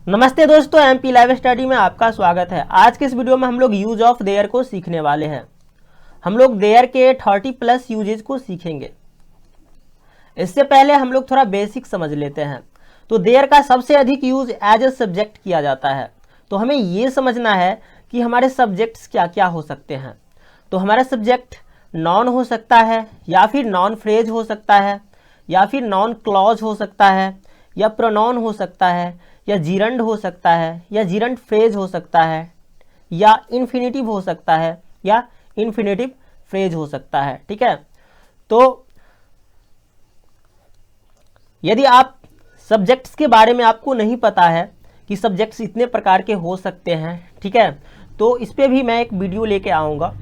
नमस्ते दोस्तों, MP live study में आपका स्वागत है। आज के इस वीडियो में हम लोग यूज ऑफ देयर को सीखने वाले हैं। हम लोग देयर के 30+ यूजेज को सीखेंगे। इससे पहले हम लोग थोड़ा बेसिक समझ लेते हैं। तो देयर का सबसे अधिक यूज एज ए सब्जेक्ट किया जाता है। तो हमें ये समझना है कि हमारे सब्जेक्ट्स क्या क्या हो सकते हैं। तो हमारा सब्जेक्ट नॉन हो सकता है, या फिर नॉन फ्रेज हो सकता है, या फिर नॉन क्लॉज हो सकता है, या प्रोनाउन हो सकता है, या जीरंड हो सकता है, या जीरंड फ्रेज हो सकता है, या इन्फिनेटिव हो सकता है, या इन्फिनेटिव फ्रेज हो सकता है। ठीक है। तो यदि आप सब्जेक्ट्स के बारे में आपको नहीं पता है कि सब्जेक्ट्स इतने प्रकार के हो सकते हैं, ठीक है, तो इस पे भी मैं एक वीडियो लेके आऊँगा।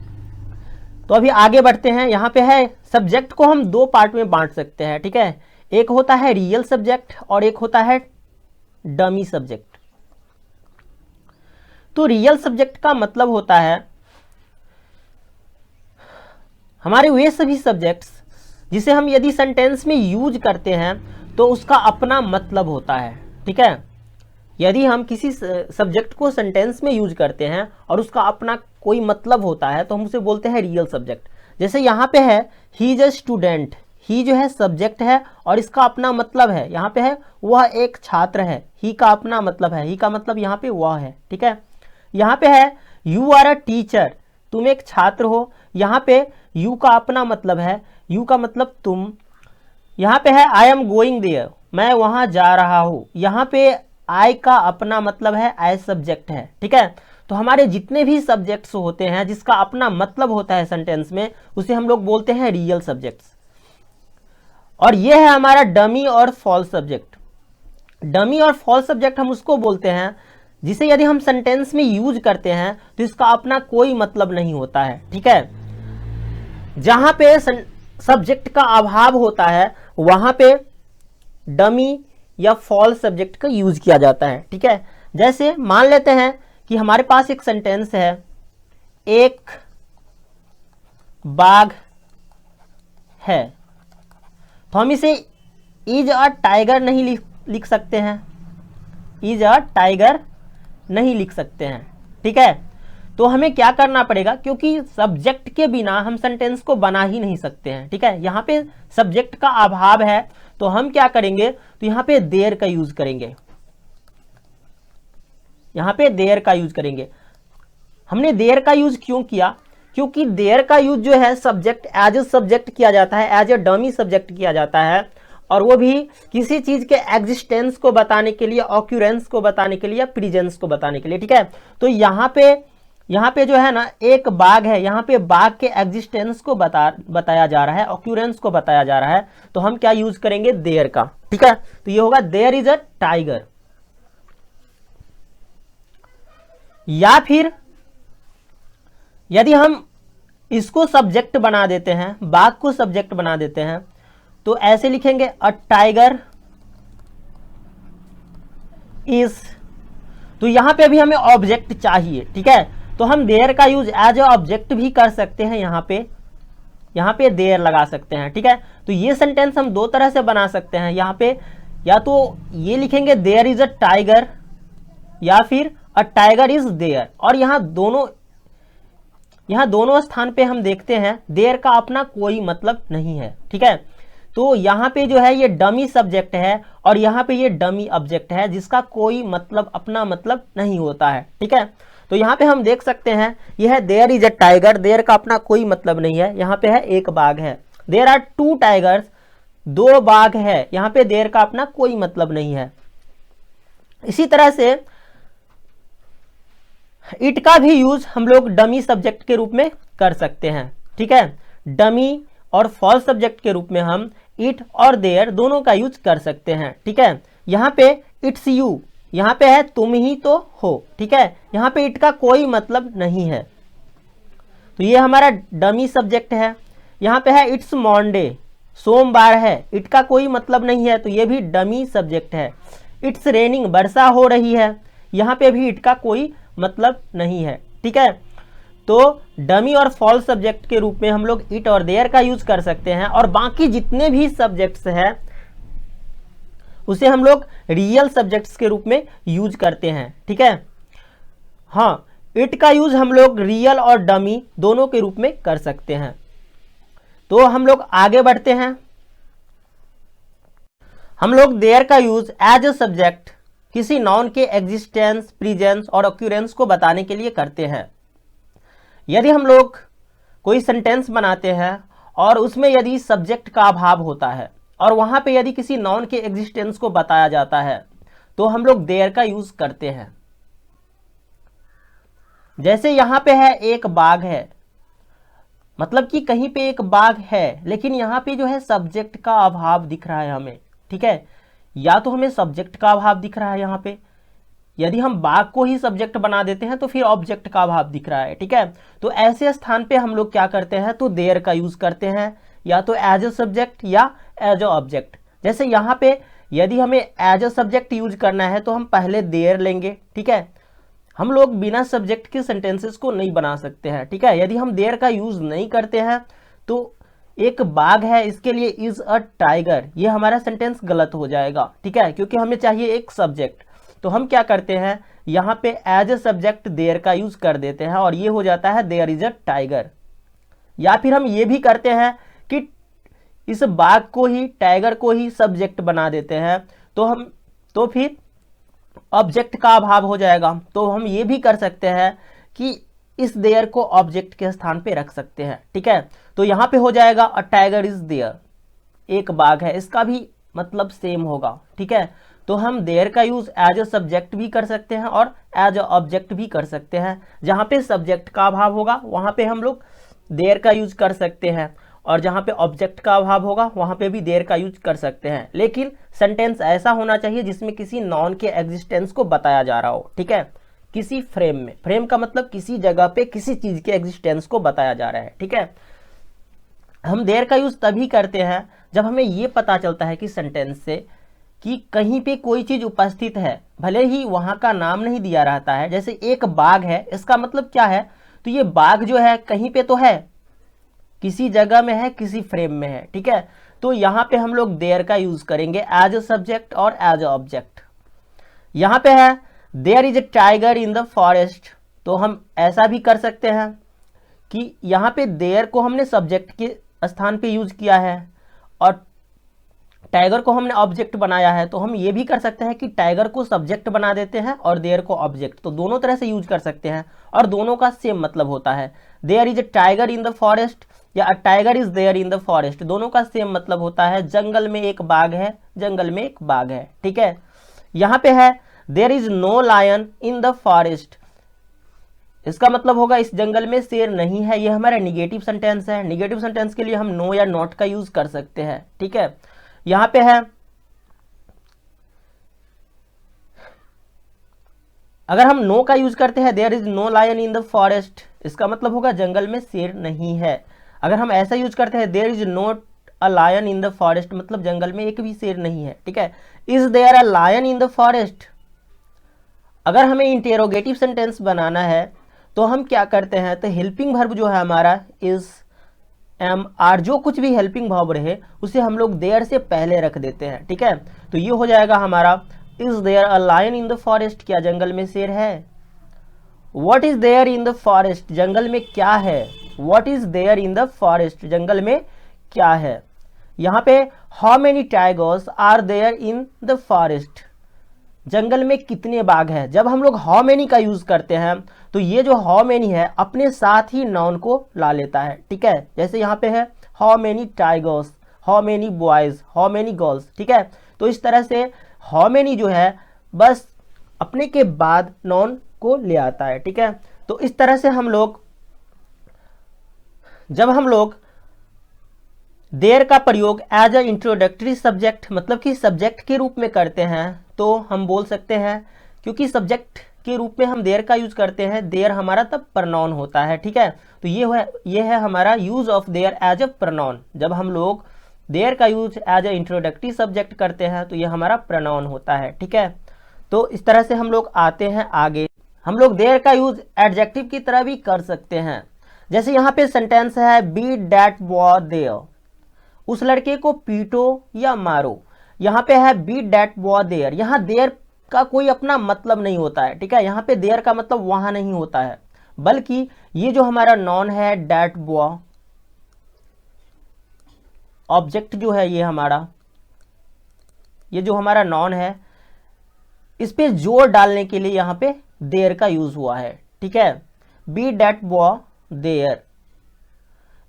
तो अभी आगे बढ़ते हैं। यहाँ पे है सब्जेक्ट को हम दो पार्ट में बांट सकते हैं। ठीक है, एक होता है रियल सब्जेक्ट और एक होता है डमी सब्जेक्ट। तो रियल सब्जेक्ट का मतलब होता है हमारे वे सभी सब्जेक्ट्स जिसे हम यदि सेंटेंस में यूज करते हैं तो उसका अपना मतलब होता है। ठीक है, यदि हम किसी सब्जेक्ट को सेंटेंस में यूज करते हैं और उसका अपना कोई मतलब होता है तो हम उसे बोलते हैं रियल सब्जेक्ट। जैसे यहाँ पे है ही इज अ स्टूडेंट। ही जो है सब्जेक्ट है और इसका अपना मतलब है। यहाँ पे है वह एक छात्र है। ही का अपना मतलब है। ही का मतलब यहाँ पे वह है। ठीक है। यहाँ पे है यू आर अ टीचर। तुम एक छात्र हो। यहाँ पे यू का अपना मतलब है। यू का मतलब तुम। यहाँ पे है आई एम गोइंग देयर। मैं वहां जा रहा हूँ। यहाँ पे आई का अपना मतलब है, आई सब्जेक्ट है। ठीक है। तो हमारे जितने भी सब्जेक्ट्स होते हैं जिसका अपना मतलब होता है सेंटेंस में, उसे हम लोग बोलते हैं रियल सब्जेक्ट्स। और ये है हमारा डमी और फॉल्स सब्जेक्ट। डमी और फॉल्स सब्जेक्ट हम उसको बोलते हैं जिसे यदि हम सेंटेंस में यूज करते हैं तो इसका अपना कोई मतलब नहीं होता है। ठीक है, जहां पे सब्जेक्ट का अभाव होता है वहां पे डमी या फॉल्स सब्जेक्ट का यूज किया जाता है। ठीक है, जैसे मान लेते हैं कि हमारे पास एक सेंटेंस है, एक बाघ है। तो हम इसे इज अ टाइगर नहीं लिख सकते हैं। इज अ टाइगर नहीं लिख सकते हैं। ठीक है, तो हमें क्या करना पड़ेगा, क्योंकि सब्जेक्ट के बिना हम सेंटेंस को बना ही नहीं सकते हैं। ठीक है, यहाँ पे सब्जेक्ट का अभाव है तो हम क्या करेंगे, तो यहाँ पे देयर का यूज करेंगे। यहाँ पे देयर का यूज करेंगे। हमने देयर का यूज क्यों किया, क्योंकि देयर का यूज जो है सब्जेक्ट एज ए सब्जेक्ट किया जाता है, एज ए डमी सब्जेक्ट किया जाता है, और वो भी किसी चीज के एग्जिस्टेंस को बताने के लिए, ऑक्यूरेंस को बताने के लिए, या प्रेजेंस को बताने के लिए। ठीक है, तो यहाँ पे जो है ना एक बाघ है। यहाँ पे बाघ के एग्जिस्टेंस को बताया जा रहा है, ऑक्यूरेंस को बताया जा रहा है, तो हम क्या यूज करेंगे, देयर का। ठीक है, तो ये होगा देयर इज अ टाइगर। या फिर यदि हम इसको सब्जेक्ट बना देते हैं, बाघ को सब्जेक्ट बना देते हैं, तो ऐसे लिखेंगे अ टाइगर इज। तो यहां पे भी हमें ऑब्जेक्ट चाहिए। ठीक है, तो हम देयर का यूज एज ए ऑब्जेक्ट भी कर सकते हैं। यहाँ पे देयर लगा सकते हैं। ठीक है, तो ये सेंटेंस हम दो तरह से बना सकते हैं। यहाँ पे या तो ये लिखेंगे देयर इज अ टाइगर, या फिर अ टाइगर इज देयर। और यहाँ दोनों स्थान पे हम देखते हैं देयर का अपना कोई मतलब नहीं है। ठीक है, तो यहाँ पे जो है ये डमी सब्जेक्ट है और यहाँ पे ये डमी ऑब्जेक्ट है जिसका कोई मतलब, अपना मतलब नहीं होता है। ठीक है, तो यहाँ पे हम देख सकते हैं यह है there is a tiger. There का अपना कोई मतलब नहीं है। यहाँ पे है एक बाघ है। There are 2 tigers. 2 बाघ है। यहाँ पे देयर का अपना कोई मतलब नहीं है। इसी तरह से इट का भी यूज हम लोग डमी सब्जेक्ट के रूप में कर सकते हैं। ठीक है, डमी और फॉल्स सब्जेक्ट के रूप में हम इट और देयर दोनों का यूज कर सकते हैं। ठीक है, यहाँ पे इट्स यू, यहाँ पे है तुम ही तो हो। ठीक है, यहाँ पे इट का कोई मतलब नहीं है, तो ये हमारा डमी सब्जेक्ट है। यहाँ पे है इट्स मॉन्डे, सोमवार है। इट का कोई मतलब नहीं है, तो ये भी डमी सब्जेक्ट है। इट्स रेनिंग, वर्षा हो रही है। यहाँ पे भी इट का कोई मतलब नहीं है। ठीक है, तो डमी और फॉल्स सब्जेक्ट के रूप में हम लोग इट और देयर का यूज कर सकते हैं। और बाकी जितने भी सब्जेक्ट्स हैं उसे हम लोग रियल सब्जेक्ट्स के रूप में यूज करते हैं, ठीक है। हाँ, इट का यूज हम लोग रियल और डमी दोनों के रूप में कर सकते हैं। तो हम लोग आगे बढ़ते हैं। हम लोग देयर का यूज एज अ सब्जेक्ट किसी नाउन के एग्जिस्टेंस, प्रेजेंस और ऑक्यूरेंस को बताने के लिए करते हैं। यदि हम लोग कोई सेंटेंस बनाते हैं और उसमें यदि सब्जेक्ट का अभाव होता है और वहां पे यदि किसी नाउन के एग्जिस्टेंस को बताया जाता है तो हम लोग देयर का यूज करते हैं। जैसे यहां पे है एक बाघ है, मतलब कि कहीं पे एक बाघ है लेकिन यहां पे जो है सब्जेक्ट का अभाव दिख रहा है हमें, ठीक है। या तो हमें सब्जेक्ट का अभाव दिख रहा है यहां पे, यदि हम बाघ को ही सब्जेक्ट बना देते हैं तो फिर ऑब्जेक्ट का अभाव दिख रहा है, ठीक है। तो ऐसे स्थान पे हम लोग क्या करते हैं, तो देयर का यूज करते हैं, या तो एज अ सब्जेक्ट या एज अ ऑब्जेक्ट। जैसे यहाँ पे यदि हमें एज अ सब्जेक्ट यूज करना है तो हम पहले देयर लेंगे, ठीक है। हम लोग बिना सब्जेक्ट के सेंटेंसेस को नहीं बना सकते हैं, ठीक है। यदि हम देयर का यूज नहीं करते हैं तो एक बाघ है, इसके लिए इज अ टाइगर, ये हमारा सेंटेंस गलत हो जाएगा, ठीक है, क्योंकि हमें चाहिए एक सब्जेक्ट। तो हम क्या करते हैं, यहाँ पे एज अ सब्जेक्ट देयर का यूज कर देते हैं और ये हो जाता है देयर इज अ टाइगर। या फिर हम ये भी करते हैं कि इस बाघ को ही, टाइगर को ही सब्जेक्ट बना देते हैं, तो फिर ऑब्जेक्ट का अभाव हो जाएगा। तो हम ये भी कर सकते हैं कि इस देयर को ऑब्जेक्ट के स्थान पे रख सकते हैं, ठीक है। तो यहाँ पे हो जाएगा अ टाइगर इज देयर, एक बाघ है, इसका भी मतलब सेम होगा, ठीक है। तो हम देयर का यूज एज अ सब्जेक्ट भी कर सकते हैं और एज अ ऑब्जेक्ट भी कर सकते हैं। जहाँ पे सब्जेक्ट का अभाव होगा वहाँ पे हम लोग देयर का यूज कर सकते हैं और जहाँ पे ऑब्जेक्ट का अभाव होगा वहाँ पे भी देयर का यूज कर सकते हैं। लेकिन सेंटेंस ऐसा होना चाहिए जिसमें किसी नॉन के एग्जिस्टेंस को बताया जा रहा हो, ठीक है, किसी फ्रेम में। फ्रेम का मतलब किसी जगह पे किसी चीज के एग्जिस्टेंस को बताया जा रहा है, ठीक है। हम देयर का यूज तभी करते हैं जब हमें ये पता चलता है कि सेंटेंस से कि कहीं पे कोई चीज उपस्थित है, भले ही वहां का नाम नहीं दिया रहता है। जैसे एक बाघ है, इसका मतलब क्या है, तो ये बाघ जो है कहीं पे तो है, किसी जगह में है, किसी फ्रेम में है, ठीक है। तो यहां पे हम लोग देयर का यूज करेंगे एज अ सब्जेक्ट और एज अ ऑब्जेक्ट। यहां पे है there is a tiger in the forest, तो हम ऐसा भी कर सकते हैं कि यहां पे देयर को हमने सब्जेक्ट के स्थान पे यूज किया है और टाइगर को हमने ऑब्जेक्ट बनाया है। तो हम ये भी कर सकते हैं कि टाइगर को सब्जेक्ट बना देते हैं और देयर को ऑब्जेक्ट, तो दोनों तरह से यूज कर सकते हैं और दोनों का सेम मतलब होता है। There is a tiger in the forest या a tiger is there in the forest, दोनों का सेम मतलब होता है, जंगल में एक बाघ है, जंगल में एक बाघ है, ठीक है। यहां पे है there is no lion in the forest, इसका मतलब होगा इस जंगल में शेर नहीं है। ये हमारा निगेटिव सेंटेंस है। निगेटिव सेंटेंस के लिए हम नो या नॉट का यूज कर सकते हैं, ठीक है। यहां पे है अगर हम नो का यूज करते हैं, there is no lion in the forest, इसका मतलब होगा जंगल में शेर नहीं है। अगर हम ऐसा यूज करते हैं there is not a lion in the forest, मतलब जंगल में एक भी शेर नहीं है, ठीक है। Is there a lion in the forest, अगर हमें इंटेरोगेटिव सेंटेंस बनाना है तो हम क्या करते हैं, तो हेल्पिंग वर्ब जो है हमारा इज, एम, आर, जो कुछ भी हेल्पिंग वर्ब रहे उसे हम लोग देयर से पहले रख देते हैं, ठीक है। तो ये हो जाएगा हमारा is there a lion in the forest, क्या जंगल में शेर है। What is there in the forest, जंगल में क्या है। What is there in the forest, जंगल में क्या है। यहाँ पे how many tigers are there in the forest, जंगल में कितने बाघ हैं। जब हम लोग हाउ मेनी का यूज करते हैं तो ये जो हाउ मेनी है अपने साथ ही नाउन को ला लेता है, ठीक है। जैसे यहाँ पे है how many tigers, how many boys, how many girls, ठीक है। तो इस तरह से हाउ मेनी जो है बस अपने के बाद नाउन को ले आता है, ठीक है। तो इस तरह से हम लोग, जब हम लोग देयर का प्रयोग एज अ इंट्रोडक्टरी सब्जेक्ट, मतलब कि सब्जेक्ट के रूप में करते हैं, तो हम बोल सकते हैं, क्योंकि सब्जेक्ट के रूप में हम देयर का यूज करते हैं, देयर हमारा तब प्रनाउन होता है, ठीक है। तो ये है हमारा use of there as a pronoun. जब हम लोग देयर का use as a introductory subject करते हैं तो ये हमारा प्रनाउन होता है, ठीक है। तो इस तरह से हम लोग आते हैं आगे। हम लोग देयर का यूज एडजेक्टिव की तरह भी कर सकते हैं। जैसे यहाँ पे सेंटेंस है बीट दैट बॉय देयर, उस लड़के को पीटो या मारो। यहाँ पे है बीट दैट बॉय देयर, यहाँ देयर का कोई अपना मतलब नहीं होता है, ठीक है। यहाँ पे देयर का मतलब वहां नहीं होता है, बल्कि ये जो हमारा नॉन है दैट बॉय, ऑब्जेक्ट जो है ये जो हमारा नॉन है, इस पे जोर डालने के लिए यहाँ पे देयर का यूज हुआ है, ठीक है। बी दैट बॉय देयर,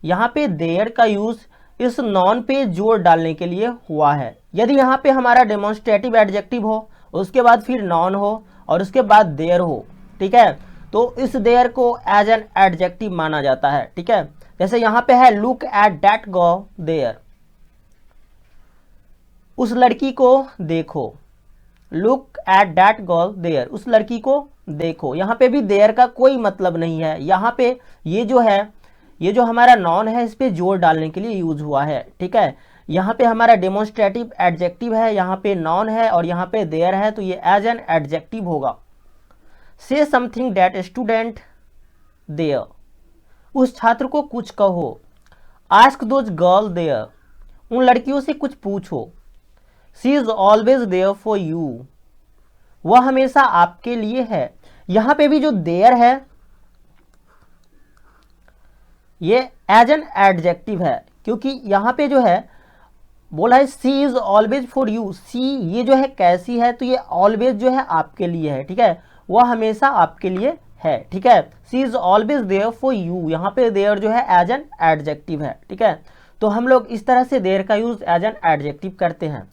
यहाँ पे देयर का यूज इस नॉन पे जोर डालने के लिए हुआ है। यदि यहाँ पे हमारा डेमोन्स्ट्रेटिव एडजेक्टिव हो, उसके बाद फिर नॉन हो और उसके बाद देयर हो, ठीक है, तो इस देयर को एज एन एडजेक्टिव माना जाता है, ठीक है। जैसे यहाँ पे है look at that girl there, उस लड़की को देखो, look at that girl there, उस लड़की को देखो। यहाँ पे भी देयर का कोई मतलब नहीं है, यहाँ पे ये जो हमारा नॉन है इस पे जोर डालने के लिए यूज हुआ है, ठीक है। यहाँ पे हमारा डेमोन्स्ट्रेटिव एडजेक्टिव है, यहाँ पे नॉन है और यहाँ पे देयर है, तो ये एज एन एडजेक्टिव होगा। से समथिंग दैट स्टूडेंट देयर, उस छात्र को कुछ कहो। आस्क दोज गर्ल देयर, उन लड़कियों से कुछ पूछो। She is always there for you, वह हमेशा आपके लिए है। यहां पे भी जो देयर है ये एज एन एडजेक्टिव है, क्योंकि यहां पे जो है बोला है she is always for you, she ये जो है कैसी है, तो ये ऑलवेज जो है आपके लिए है, ठीक है, वह हमेशा आपके लिए है, ठीक है। She is always there for you, यहाँ पे देयर जो है एज एन एडजेक्टिव है, ठीक है। तो हम लोग इस तरह से देयर का यूज एज एन एडजेक्टिव करते हैं।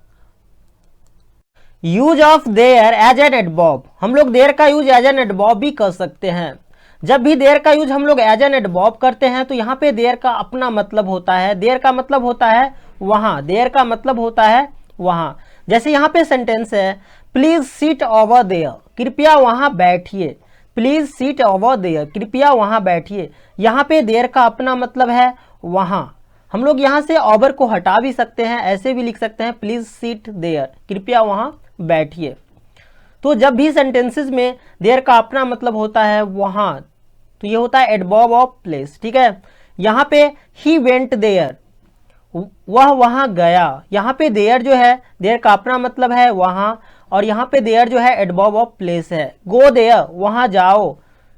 Use of there as an adverb, हम लोग देयर का यूज एज एन एडवर्ब भी कर सकते हैं। जब भी देयर का यूज हम लोग एज एन एडवर्ब करते हैं तो यहाँ पे देयर का अपना मतलब होता है, देयर का मतलब होता है वहां, देयर का मतलब होता है वहां। जैसे यहाँ पे सेंटेंस है प्लीज सीट ओवर देयर, कृपया वहां बैठिए, प्लीज सीट ओवर देयर, कृपया वहां बैठिए। यहाँ पे देयर का अपना मतलब है वहां, हम लोग यहाँ से ओवर को हटा भी सकते हैं, ऐसे भी लिख सकते हैं प्लीज सीट देयर, कृपया वहां बैठिए। तो जब भी सेंटेंसेस में देयर का अपना मतलब होता है वहां, तो ये होता है एडवर्ब ऑफ प्लेस, ठीक है। यहाँ पे ही वेंट देयर, वह वहां गया, यहाँ पे देयर जो है देयर का अपना मतलब है वहां, और यहाँ पे देयर जो है एडवर्ब ऑफ प्लेस है। गो देयर, वहां जाओ,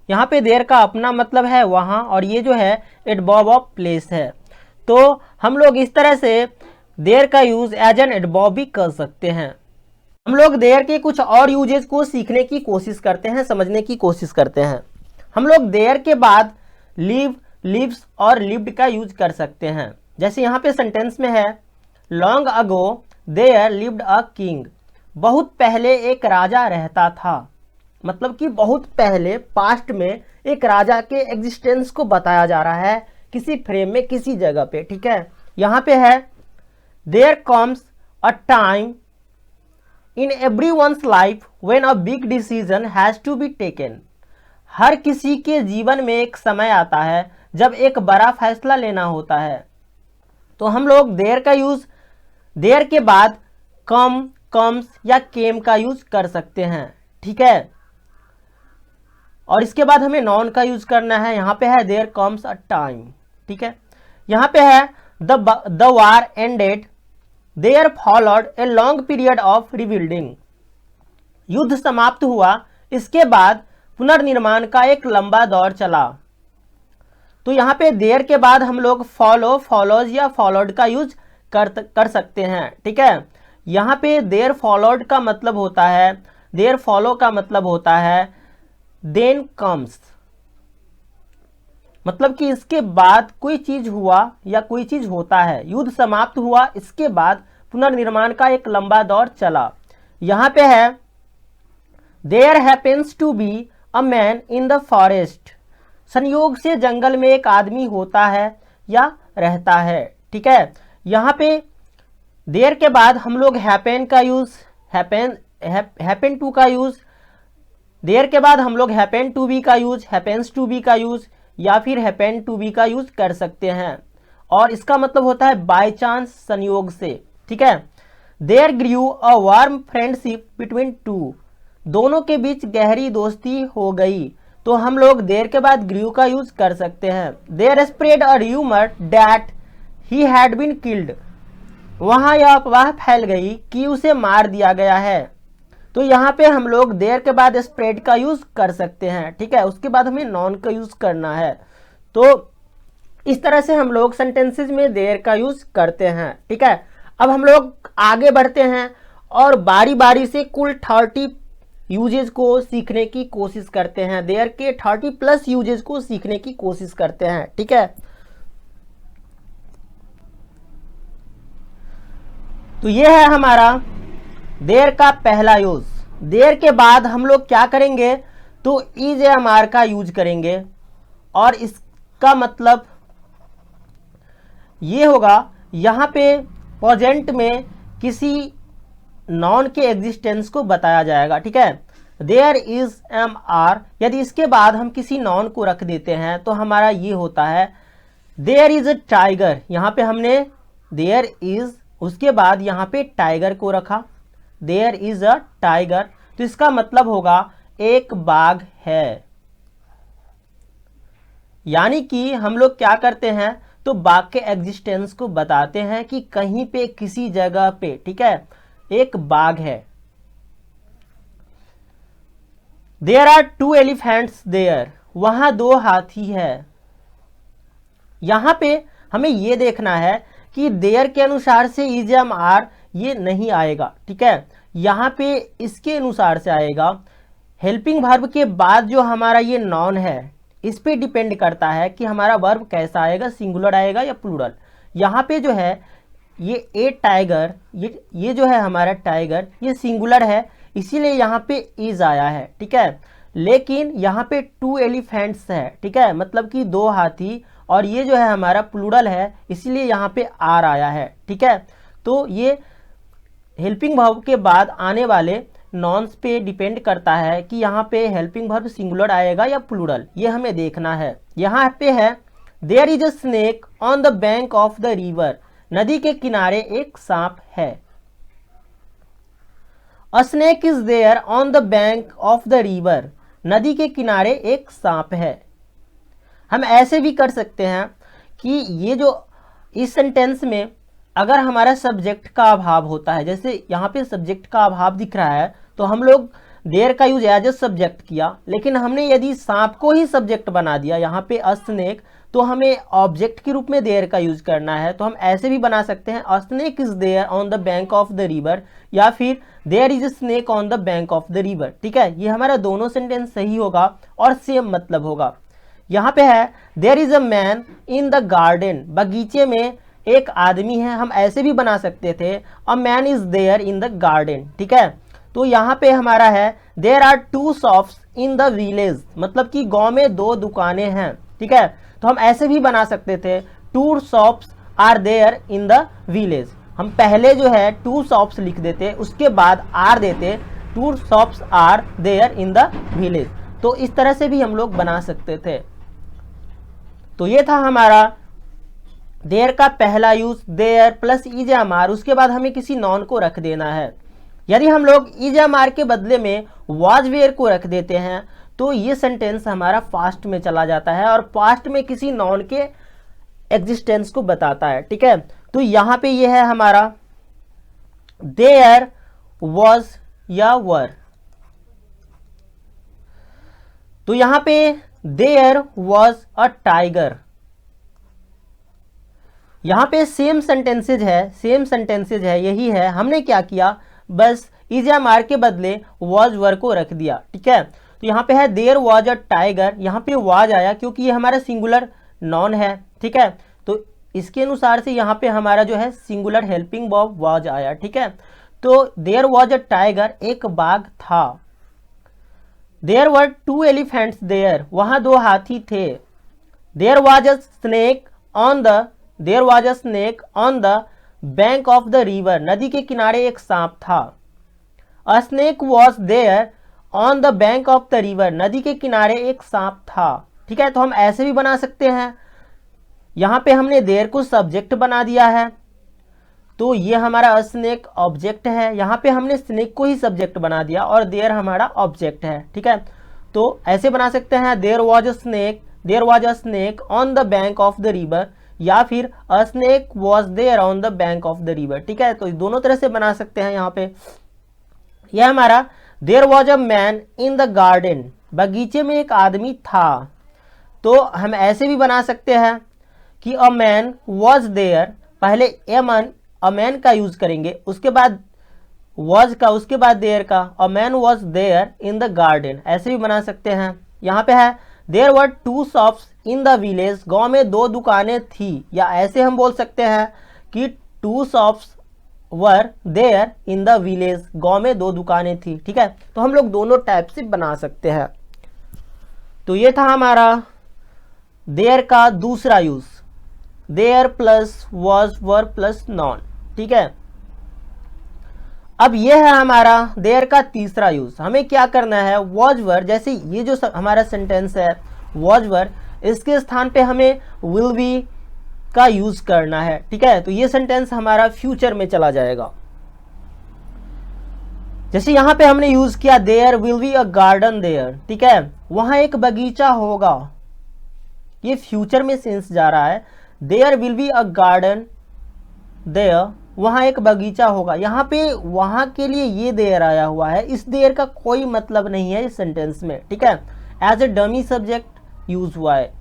यहाँ पे देयर का अपना मतलब है वहां, और ये जो है एडवर्ब ऑफ प्लेस है। तो हम लोग इस तरह से देयर का यूज एज एन एडवर्ब भी कर सकते हैं। हम लोग देयर के कुछ और यूजेस को सीखने की कोशिश करते हैं, समझने की कोशिश करते हैं। हम लोग देयर के बाद लिव, लिव्स और लिव्ड का यूज कर सकते हैं। जैसे यहाँ पे सेंटेंस में है long ago there lived a king, बहुत पहले एक राजा रहता था, मतलब कि बहुत पहले पास्ट में एक राजा के एग्जिस्टेंस को बताया जा रहा है किसी फ्रेम में, किसी जगह पे, ठीक है। यहाँ पे है there comes a time in everyone's life when a big decision has to be taken, हर किसी के जीवन में एक समय आता है जब एक बड़ा फैसला लेना होता है। तो हम लोग देयर का यूज देयर के बाद कम, कम्स या केम का यूज कर सकते हैं, ठीक है। और इसके बाद हमें नॉन का यूज करना है। यहाँ पे है देयर कम्स अ टाइम, ठीक है। यहाँ पे है the war ended there followed a long period of rebuilding, युद्ध समाप्त हुआ, इसके बाद पुनर्निर्माण का एक लंबा दौर चला। तो यहाँ पे देयर के बाद हम लोग फॉलो, फॉलोज या फॉलोड का यूज कर सकते हैं, ठीक है। यहाँ पे देयर फॉलोड का मतलब होता है, देयर फॉलो का मतलब होता है देन कम्स, मतलब कि इसके बाद कोई चीज हुआ या कोई चीज होता है, युद्ध समाप्त हुआ, इसके बाद पुनर्निर्माण का एक लंबा दौर चला। यहाँ पे है there happens to be a man in the forest, संयोग से जंगल में एक आदमी होता है या रहता है, ठीक है। यहाँ पे देयर के बाद हम लोग हैपेन का यूज, हैपेन टू का यूज, देयर के बाद हम लोग हैपेन टू बी का यूज, हैपेंस टू बी का यूज या फिर हैपेन टू बी का यूज कर सकते हैं, और इसका मतलब होता है बाय चांस, संयोग से, ठीक है। There grew a warm friendship between two, दोनों के बीच गहरी दोस्ती हो गई, तो हम लोग देयर के बाद ग्रू का यूज कर सकते हैं। There spread a rumour that he had been killed, वहां यह अफवाह फैल गई कि उसे मार दिया गया है। तो यहाँ पे हम लोग देयर के बाद स्प्रेड का यूज कर सकते हैं, ठीक है। उसके बाद हमें नॉन का यूज करना है। तो इस तरह से हम लोग सेंटेंसेज में देयर का यूज करते हैं, ठीक है। अब हम लोग आगे बढ़ते हैं और बारी बारी से कुल 30 यूजेज को सीखने की कोशिश करते हैं। देयर के 30+ यूजेज को सीखने की कोशिश करते हैं, ठीक है। तो ये है हमारा देयर का पहला यूज। देयर के बाद हम लोग क्या करेंगे, तो इज एम आर का यूज करेंगे और इसका मतलब ये होगा, यहां पे प्रेजेंट में किसी नॉन के एग्जिस्टेंस को बताया जाएगा, ठीक है। देयर इज एम आर, यदि इसके बाद हम किसी नॉन को रख देते हैं तो हमारा ये होता है देयर इज अ टाइगर। यहां पे हमने देयर इज, उसके बाद यहां पे टाइगर को रखा, देयर इज अ टाइगर, तो इसका मतलब होगा एक बाघ है। यानी कि हम लोग क्या करते हैं, तो बाघ के एग्जिस्टेंस को बताते हैं कि कहीं पे किसी जगह पे, ठीक है, एक बाघ है। देयर आर 2 एलिफेंट्स देयर, वहां 2 हाथी है। यहां पे हमें यह देखना है कि देयर के अनुसार से इज एम आर ये नहीं आएगा, ठीक है। यहां पे इसके अनुसार से आएगा। हेल्पिंग वर्ब के बाद जो हमारा ये नॉन है इस पे डिपेंड करता है कि हमारा वर्ब कैसा आएगा, सिंगुलर आएगा या प्लूरल। यहाँ पे जो है ये ए टाइगर, ये जो है हमारा टाइगर, ये सिंगुलर है, इसीलिए यहाँ पे इज आया है, ठीक है। लेकिन यहाँ पे 2 एलिफेंट्स है, ठीक है, मतलब कि 2 हाथी, और ये जो है हमारा प्लूरल है, इसीलिए यहाँ पे आर आया है, ठीक है। तो ये हेल्पिंग वर्ब के बाद आने वाले नॉन्स पे डिपेंड करता है कि यहाँ पे हेल्पिंग वर्ब सिंगुलर आएगा या प्लूरल, ये हमें देखना है। यहाँ पे है there is a snake on the bank of the river, नदी के किनारे एक सांप है। A snake is there on the bank of the river, नदी के किनारे एक सांप है। हम ऐसे भी कर सकते हैं कि ये जो इस सेंटेंस में अगर हमारा सब्जेक्ट का अभाव होता है, जैसे यहाँ पे सब्जेक्ट का अभाव दिख रहा है, तो हम लोग देयर का यूज एज ए सब्जेक्ट किया, लेकिन हमने यदि सांप को ही सब्जेक्ट बना दिया यहाँ पे अ स्नेक, तो हमें ऑब्जेक्ट के रूप में देयर का यूज करना है। तो हम ऐसे भी बना सकते हैं a snake is there on the bank of the river, या फिर there is a snake on the bank of the river, ठीक है। ये हमारा दोनों सेंटेंस सही होगा और सेम मतलब होगा। यहाँ पे है there is a man in the garden, बगीचे में एक आदमी है, हम ऐसे भी बना सकते थे a man is there in the garden, ठीक है। तो यहाँ पे हमारा है there are 2 shops in the village, मतलब कि गांव में 2 दुकानें हैं, ठीक है। तो हम ऐसे भी बना सकते थे 2 shops are there in the village. हम पहले जो है 2 शॉप्स लिख देते, उसके बाद आर देते, 2 shops are there in the village. तो इस तरह से भी हम लोग बना सकते थे। तो ये था हमारा देयर का पहला use, there plus is am are, उसके बाद हमें किसी नॉन को रख देना है। यदि हम लोग इज एम आर के बदले में वाज वेयर को रख देते हैं तो ये सेंटेंस हमारा पास्ट में चला जाता है और पास्ट में किसी नॉन के एग्जिस्टेंस को बताता है, ठीक है। तो यहाँ पे ये है हमारा देयर वाज या वर। तो यहाँ पे देयर वाज अ टाइगर, यहाँ पे सेम सेंटेंसेज है, यही है। हमने क्या किया, बस इज एम आर के बदले वाज वर को रख दिया, ठीक है। तो यहाँ पे है देयर वाज अ टाइगर, यहाँ पे वाज आया क्योंकि ये हमारा सिंगुलर नॉन है, ठीक है। तो इसके अनुसार से यहाँ पे हमारा जो है सिंगुलर हेल्पिंग वर्ब वाज आया, ठीक है। तो देयर वाज अ टाइगर, एक बाघ था। देयर वर 2 एलिफेंट्स देयर, वहां 2 हाथी थे। There was a snake on the bank of the river, नदी के किनारे एक सांप था। A snake was there on the bank of the river, नदी के किनारे एक सांप था, ठीक है। तो हम ऐसे भी बना सकते हैं, यहां पे हमने देयर को सब्जेक्ट बना दिया है, तो ये हमारा अ स्नेक ऑब्जेक्ट है, यहाँ पे हमने स्नेक को ही सब्जेक्ट बना दिया और देयर हमारा ऑब्जेक्ट है, ठीक है। तो ऐसे बना सकते हैं there was a snake on the bank of the river, या फिर a snake was there on the bank of the river. ठीक है, तो दोनों तरह से बना सकते हैं यहाँ पे। यह हमारा there was a man in the garden, बगीचे में एक आदमी था। तो हम ऐसे भी बना सकते हैं कि अ मैन वॉज देयर, पहले अ मैन का यूज करेंगे, उसके बाद वॉज का, उसके बाद देयर का। A man was there in the garden, ऐसे भी बना सकते हैं। यहाँ पे है there were 2 shops in the village, गांव में 2 दुकानें थी, या ऐसे हम बोल सकते हैं कि 2 shops were there in the village, गांव में 2 दुकानें थी। ठीक है, तो हम लोग दोनों टाइप से बना सकते हैं। तो ये था हमारा देयर का दूसरा use, there plus was were plus noun. ठीक है, अब यह है हमारा देयर का तीसरा यूज। हमें क्या करना है, वॉज वर, जैसे ये जो हमारा सेंटेंस है वॉज वर, इसके स्थान पे हमें विल बी का यूज करना है। ठीक है, तो ये सेंटेंस हमारा फ्यूचर में चला जाएगा। जैसे यहां पे हमने यूज किया there will be a garden there, ठीक है, वहां एक बगीचा होगा, ये फ्यूचर में सेंस जा रहा है। There will be a garden there, वहां एक बगीचा होगा। यहाँ पे वहां के लिए ये देयर आया हुआ है, इस देयर का कोई मतलब नहीं है इस सेंटेंस में। ठीक है, as a dummy subject use हुआ है।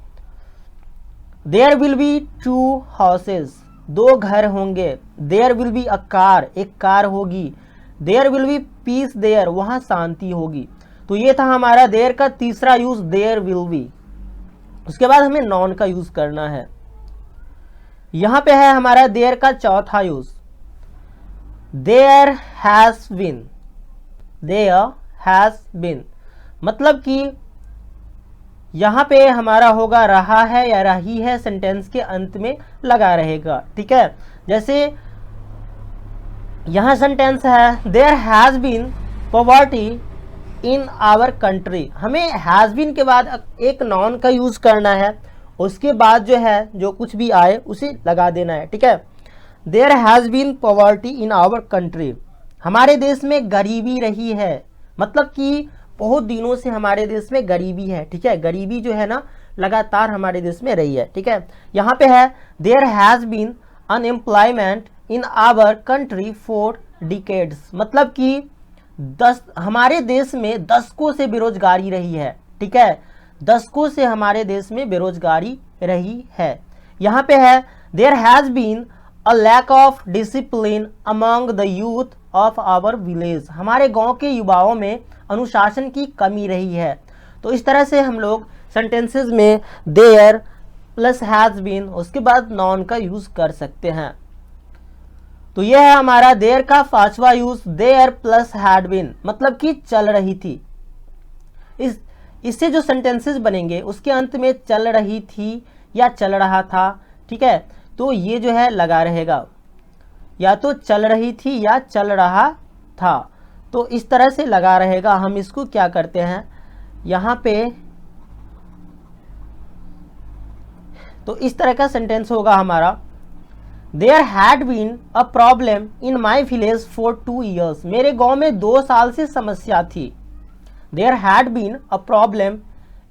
देयर विल बी 2 हाउसेस, 2 घर होंगे। There will be a car, एक कार होगी। There will be peace there, वहां शांति होगी। तो ये था हमारा देयर का तीसरा यूज, देयर विल बी। उसके बाद हमें नॉन का यूज करना है। यहां पे है हमारा देयर का चौथा use, there has been. There has been मतलब कि यहां पे हमारा होगा रहा है या रही है, सेंटेंस के अंत में लगा रहेगा। ठीक है, जैसे यहां सेंटेंस है there has been poverty in our country, हमें हैज बीन के बाद एक नॉन का यूज करना है, उसके बाद जो है जो कुछ भी आए उसे लगा देना है। ठीक है, there has been poverty in our country, हमारे देश में गरीबी रही है, मतलब कि बहुत दिनों से हमारे देश में गरीबी है। ठीक है, गरीबी जो है ना लगातार हमारे देश में रही है। ठीक है, यहाँ पे है there has been unemployment in our country for decades, मतलब कि हमारे देश में दशकों से बेरोजगारी रही है। ठीक है, दशकों से हमारे देश में बेरोजगारी रही है। यहाँ पे है there has been a lack of discipline among the youth of our village, हमारे गांव के युवाओं में अनुशासन की कमी रही है। तो इस तरह से हम लोग सेंटेंसेस में देयर प्लस हैज बीन, उसके बाद नॉन का यूज कर सकते हैं। तो यह है हमारा देयर का 5वां use, there plus had been, मतलब कि चल रही थी। इससे जो सेंटेंसेस बनेंगे उसके अंत में चल रही थी या चल रहा था। ठीक है, तो ये जो है लगा रहेगा, या तो चल रही थी या चल रहा था, तो इस तरह से लगा रहेगा। हम इसको क्या करते हैं यहाँ पे, तो इस तरह का सेंटेंस होगा हमारा there had been a problem in my village for 2 years, मेरे गांव में 2 साल से समस्या थी। There had been a problem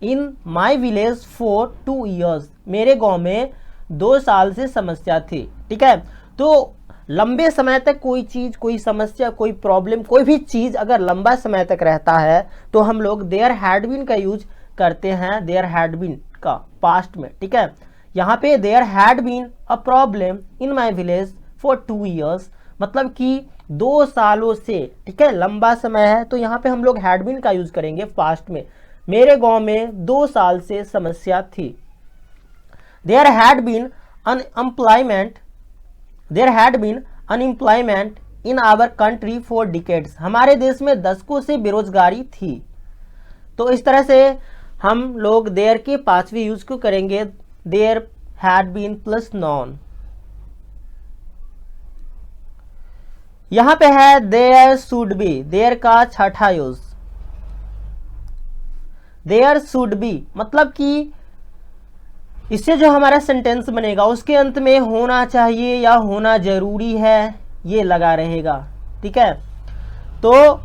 in my village for 2 years, मेरे गांव में 2 साल से समस्या थी। ठीक है, तो लंबे समय तक कोई चीज, कोई समस्या, कोई प्रॉब्लम, कोई भी चीज अगर लंबा समय तक रहता है तो हम लोग देयर हैड बीन का यूज करते हैं, देयर हैड बीन का पास्ट में। ठीक है, यहाँ पे there had been a problem in my village for 2 years, मतलब कि 2 सालों से। ठीक है, लंबा समय है, तो यहाँ पे हम लोग हैड बीन का यूज करेंगे पास्ट में। मेरे गांव में 2 साल से समस्या थी। There had been unemployment, there had been unemployment in our country for decades, हमारे देश में दशकों से बेरोजगारी थी। तो इस तरह से हम लोग देयर के 5वें यूज को करेंगे, there had been plus noun. यहां पे है देयर शुड बी, देयर का 6ठा यूज, देयर शुड बी, मतलब कि इससे जो हमारा सेंटेंस बनेगा उसके अंत में होना चाहिए या होना जरूरी है, ये लगा रहेगा। ठीक है, तो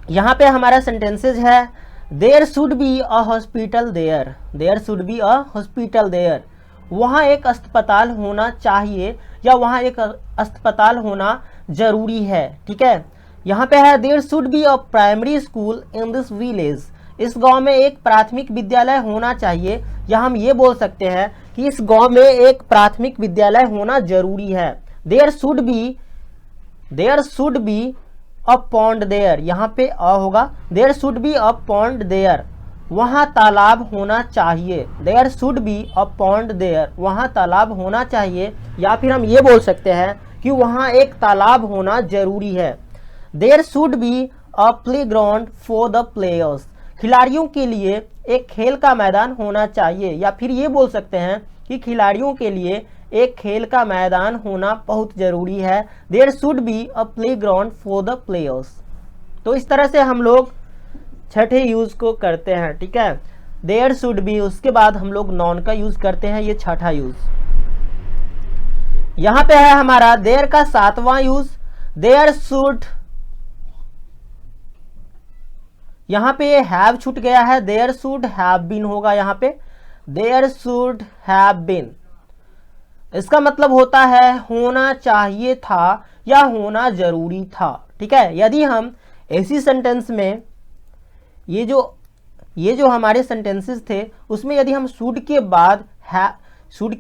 यहां पे हमारा सेंटेंसेज है there should be a hospital there, there should be a hospital there, वहाँ एक अस्पताल होना चाहिए या वहाँ एक अस्पताल होना जरूरी है। ठीक है, यहाँ पे है there should be a primary school in this village. इस गांव में एक प्राथमिक विद्यालय होना चाहिए, या हम ये बोल सकते हैं कि इस गांव में एक प्राथमिक विद्यालय होना जरूरी है। There should be a pond there, यहाँ पे अ होगा, there should be a pond there, वहाँ तालाब होना चाहिए। There should be a pond there, वहाँ तालाब होना चाहिए, या फिर हम ये बोल सकते हैं कि वहाँ एक तालाब होना जरूरी है। There should be a playground for the players, खिलाड़ियों के लिए एक खेल का मैदान होना चाहिए, या फिर ये बोल सकते हैं कि खिलाड़ियों के लिए एक खेल का मैदान होना बहुत जरूरी है। There should be a playground for the players. तो इस तरह से हम लोग छठे यूज को करते हैं। ठीक है, देयर शुड बी, उसके बाद हम लोग नॉन का यूज करते हैं, ये छठा यूज। यहां पे है हमारा देयर का सातवां यूज, देयर शुड, यहां पे हैव छूट गया है, देयर शुड हैव बीन होगा, यहां पे देयर शुड हैव बीन, इसका मतलब होता है होना चाहिए था या होना जरूरी था। ठीक है, यदि हम ऐसी सेंटेंस में ये जो हमारे सेंटेंसेस थे उसमें यदि हम शुड के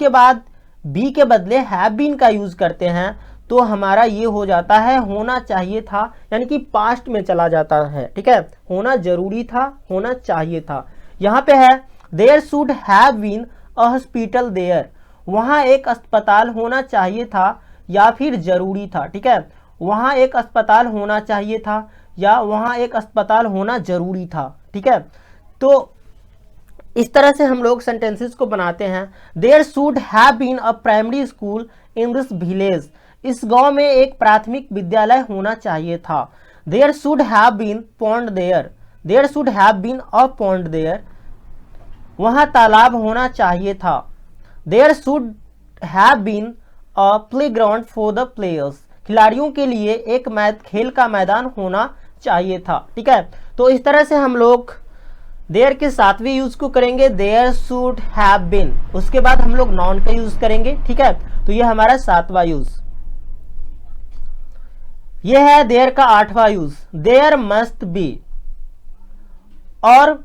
बाद बी के बदले हैव बीन का यूज करते हैं तो हमारा ये हो जाता है होना चाहिए था, यानी कि पास्ट में चला जाता है। ठीक है, होना जरूरी था, होना चाहिए था। यहाँ पे है there should have been a hospital there, वहाँ एक अस्पताल होना चाहिए था या फिर जरूरी था। ठीक है, वहाँ एक अस्पताल होना चाहिए था या वहाँ एक अस्पताल होना जरूरी था। ठीक है, तो इस तरह से हम लोग सेंटेंसेस को बनाते हैं। There should have been a primary school in this village, इस गांव में एक प्राथमिक विद्यालय होना चाहिए था। There should have been pond there, there should have been a pond there, वहाँ तालाब होना चाहिए था। There should have been a playground for the players, खिलाड़ियों के लिए एक खेल का मैदान होना चाहिए था। ठीक है, तो इस तरह से हम लोग देयर के सातवें यूज को करेंगे, देयर शुड हैव बीन, उसके बाद हम लोग नॉन का यूज करेंगे। ठीक है, तो ये हमारा सातवां यूज। ये है देयर का आठवां यूज, देयर मस्ट बी, और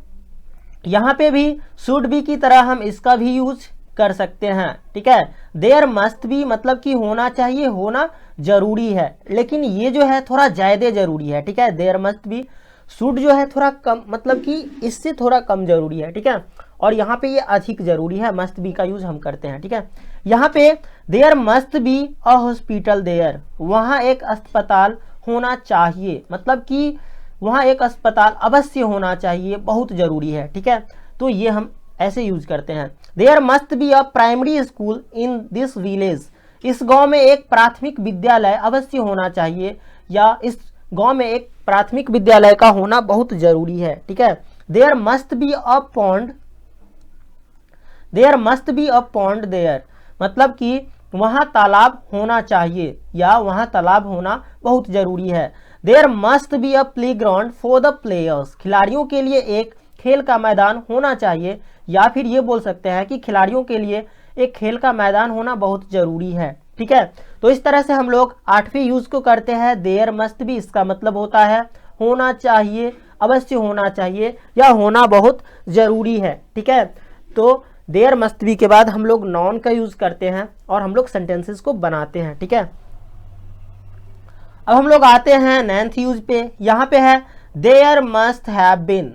यहां पे भी शुड बी की तरह हम इसका भी यूज कर सकते हैं। ठीक है, देयर मस्ट बी मतलब कि होना चाहिए, होना जरूरी है, लेकिन ये जो है थोड़ा ज्यादा जरूरी है। ठीक है, देयर मस्ट बी, शुड जो है थोड़ा कम, मतलब कि इससे थोड़ा कम जरूरी है। ठीक है, और यहाँ पे ये अधिक जरूरी है, मस्ट बी का यूज हम करते हैं। ठीक है, यहाँ पे there must be a hospital there, वहाँ एक अस्पताल होना चाहिए, मतलब कि वहाँ एक अस्पताल अवश्य होना चाहिए, बहुत जरूरी है। ठीक है, तो ये हम ऐसे यूज करते हैं। There must be a primary school in this village, इस गांव में एक प्राथमिक विद्यालय अवश्य होना चाहिए, या इस गांव में एक प्राथमिक विद्यालय का होना बहुत जरूरी है। ठीक है, there must be a pond, there must be a pond there, मतलब कि वहां तालाब होना चाहिए या वहां तालाब होना बहुत जरूरी है। There must be a playground for the players, खिलाड़ियों के लिए एक खेल का मैदान होना चाहिए, या फिर ये बोल सकते हैं कि खिलाड़ियों के लिए एक खेल का मैदान होना बहुत जरूरी है। ठीक है, तो इस तरह से हम लोग आठवीं यूज को करते हैं। देयर मस्ट बी, इसका मतलब होता है होना चाहिए, अवश्य होना चाहिए या होना बहुत जरूरी है। ठीक है, तो देयर मस्ट बी के बाद हम लोग नॉन का यूज करते हैं और हम लोग सेंटेंसेस को बनाते हैं। ठीक है, अब हम लोग आते हैं 9th यूज पे। यहां पे है देयर मस्ट हैव बीन,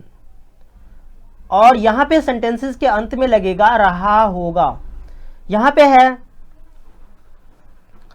और यहां पे सेंटेंसेस के अंत में लगेगा रहा होगा। यहां पे है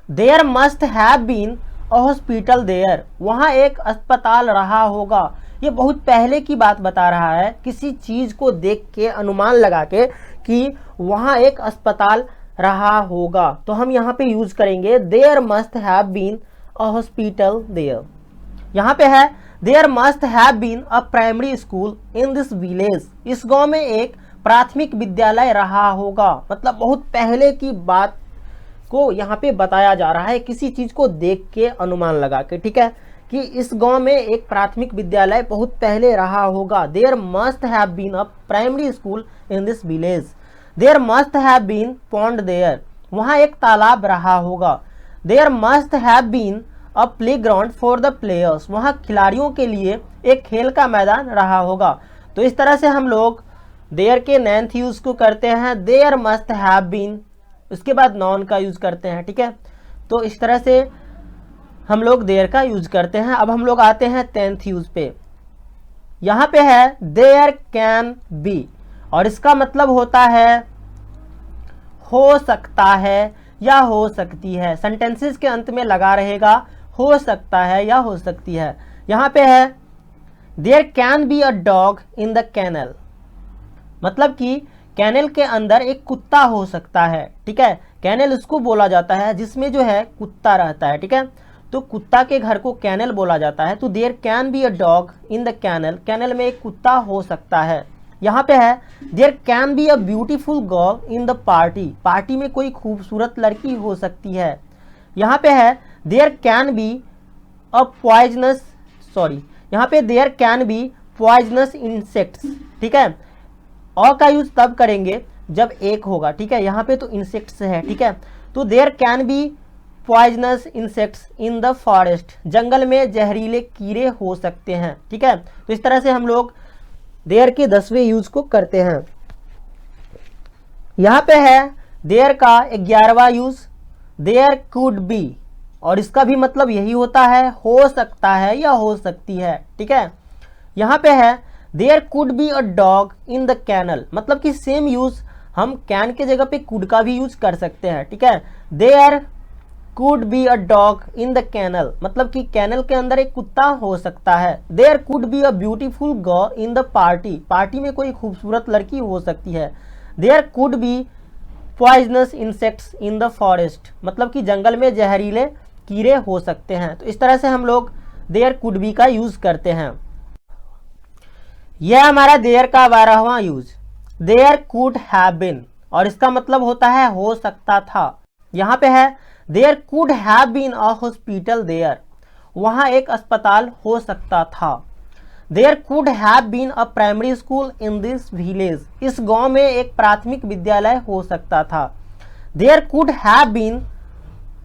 there must have been a hospital there, वहां एक अस्पताल रहा होगा। ये बहुत पहले की बात बता रहा है, किसी चीज को देख के अनुमान लगा के कि वहां एक अस्पताल रहा होगा, तो हम यहाँ पे यूज करेंगे there must have been a hospital there. यहाँ पे है there must have been a primary school in this village, इस गांव में एक प्राथमिक विद्यालय रहा होगा, मतलब बहुत पहले की बात को यहाँ पे बताया जा रहा है, किसी चीज को देख के अनुमान लगा के। ठीक है, कि इस गांव में एक प्राथमिक विद्यालय बहुत पहले रहा होगा। There must have been a primary school in this village, there must have been pond there, वहां एक तालाब रहा होगा। There must have been a playground for the players, वहां खिलाड़ियों के लिए एक खेल का मैदान रहा होगा। तो इस तरह से हम लोग देयर के नैन्थ यूज को करते हैं, देयर मस्ट हैव बीन, उसके बाद नॉन का यूज करते हैं। ठीक है, तो इस तरह से हम लोग देयर का यूज करते हैं। अब हम लोग आते हैं 10th यूज पे। यहां पे है देयर कैन बी, और इसका मतलब होता है हो सकता है या हो सकती है। सेंटेंसेस के अंत में लगा रहेगा हो सकता है या हो सकती है। यहां पे है there can be a dog in the canal, मतलब कि कैनल के अंदर एक कुत्ता हो सकता है। ठीक है, कैनल उसको बोला जाता है जिसमें जो है कुत्ता रहता है। ठीक है, तो कुत्ता के घर को कैनल बोला जाता है। तो there can be a dog in the canal, canal में एक कुत्ता हो सकता है। यहाँ पे है there can be a beautiful girl in the party, party में कोई खूबसूरत लड़की हो सकती है। यहाँ पे है there can be a poisonous, sorry, यहाँ पे there can be poisonous insects. ठीक है, अ का यूज तब करेंगे जब एक होगा। ठीक है, यहाँ पे तो इंसेक्ट्स है। ठीक है, तो there can be poisonous insects in the forest, जंगल में जहरीले कीड़े हो सकते हैं। ठीक है, तो इस तरह से हम लोग देयर के 10वें यूज को करते हैं। यहां पे है देयर का 11वां यूज, देयर कुड बी, और इसका भी मतलब यही होता है हो सकता है या हो सकती है। ठीक है, यहां पे है there could be a dog in the canal, मतलब कि सेम यूज हम कैन के जगह पे कुड का भी यूज कर सकते हैं। ठीक है, there could be a dog in the canal, मतलब कि कैनल के अंदर एक कुत्ता हो सकता है। There could be a beautiful girl in the party, party में कोई खूबसूरत लड़की हो सकती है। There could be poisonous insects in the forest, मतलब कि जंगल में जहरीले कीड़े हो सकते हैं। तो इस तरह से हम लोग देयर कुड बी का यूज करते हैं। यह हमारा देयर का 12वां use, there could have been, और इसका मतलब होता है हो सकता था। यहाँ पे है there could have been a hospital there, वहाँ एक अस्पताल हो सकता था। There could have been a primary school in this village, इस गांव में एक प्राथमिक विद्यालय हो सकता था। There could have been